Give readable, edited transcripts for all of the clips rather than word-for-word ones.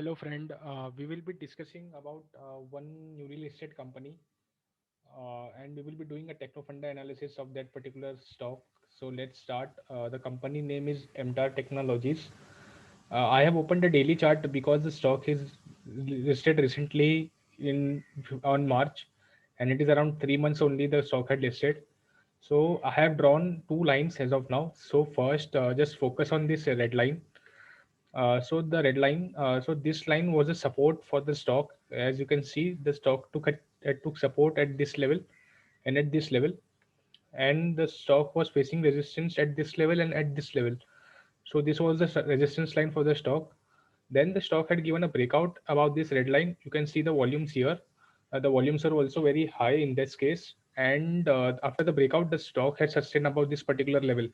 Hello friend, we will be discussing about one newly listed company and we will be doing a techno funda analysis of that particular stock. So let's start. The company name is MTAR Technologies. I have opened the daily chart because the stock is listed recently in on March and it is around 3 months only the stock had listed. So I have drawn two lines as of now. So first, just focus on this red line. So the red line, so this line was a support for the stock. As you can see, the stock took support at this level and at this level, and the stock was facing resistance at this level and at this level. So this was the resistance line for the stock. Then the stock had given a breakout above this red line. You can see the volumes here. The volumes are also very high in this case. And after the breakout, the stock had sustained above this particular level.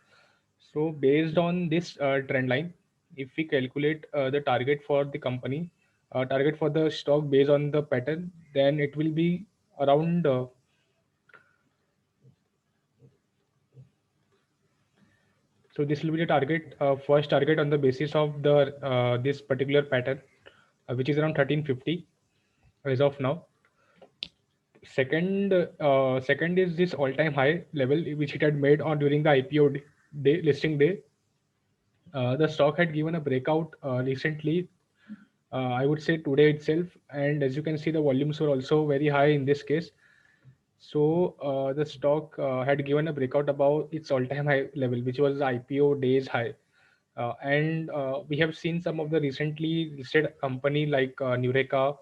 So based on this trend line, if we calculate the target for the company, target for the stock based on the pattern, then it will be around. So this will be the target, first target on the basis of the this particular pattern, which is around 1350 as of now. Second is this all-time high level which it had made on during the IPO day listing day. The stock had given a breakout recently, I would say today itself, and as you can see, the volumes were also very high in this case. So the stock had given a breakout above its all-time high level, which was the IPO days high. And we have seen some of the recently listed company like Nureka,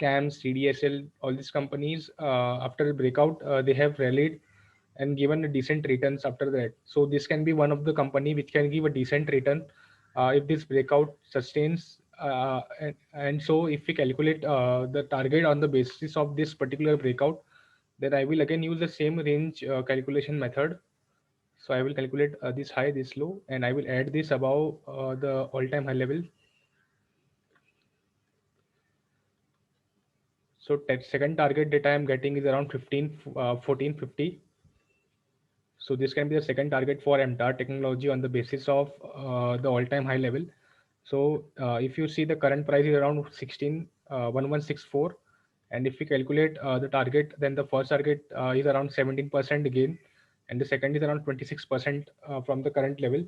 CAMS, CDSL, all these companies after the breakout, they have rallied and given a decent returns after that. So this can be one of the company which can give a decent return if this breakout sustains. And so if we calculate the target on the basis of this particular breakout, then I will again use the same range calculation method. So I will calculate this high, this low, and I will add this above the all-time high level. So second target that I am getting is around 1450. So this can be the second target for MTAR technology on the basis of the all-time high level. So if you see the current price is around 1164, and if we calculate the target, then the first target is around 17% gain, and the second is around 26% from the current level.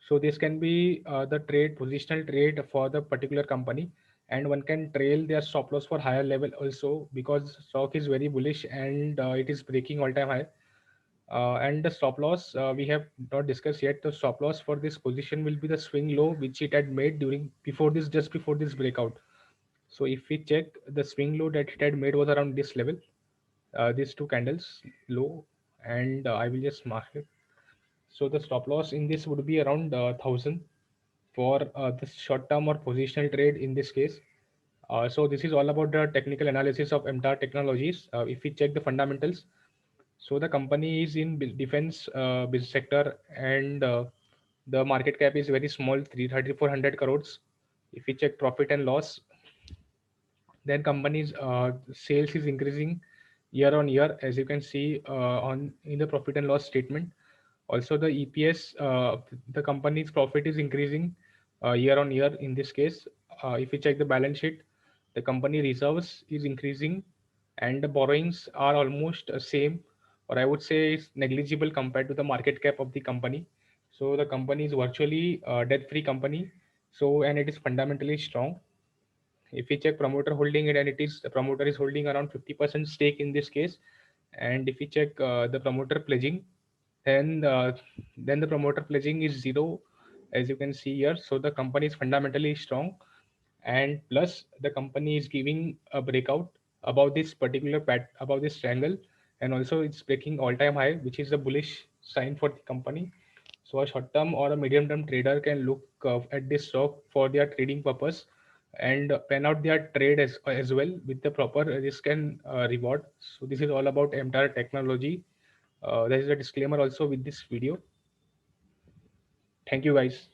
So this can be the trade positional trade for the particular company, and one can trail their stop loss for higher level also because stock is very bullish and it is breaking all-time high. And the stop loss we have not discussed yet. The stop loss for this position will be the swing low which it had made during before this just before this breakout. So if we check the swing low that it had made was around this level, these two candles low, and I will just mark it. So the stop loss in this would be around 1000 for the short term or positional trade in this case. So this is all about the technical analysis of MTAR technologies. If we check the fundamentals, so the company is in defense business sector, and the market cap is very small, 33400 crores. If we check profit and loss, then company's sales is increasing year on year, as you can see on in the profit and loss statement. Also, the EPS, the company's profit is increasing year on year. In this case, if we check the balance sheet, the company reserves is increasing, and the borrowings are almost same, or I would say it's negligible compared to the market cap of the company. So the company is virtually debt-free company. So and it is fundamentally strong. If we check promoter holding it, and it is the promoter is holding around 50% stake in this case. And if we check the promoter pledging, then then the promoter pledging is zero, as you can see here. So the company is fundamentally strong, and plus the company is giving a breakout above this particular above this triangle, and also it's breaking all-time high, which is a bullish sign for the company. So a short-term or a medium-term trader can look at this stock for their trading purpose and plan out their trade as well with the proper risk and reward. So this is all about MTAR technology. There is a disclaimer also with this video. Thank you guys.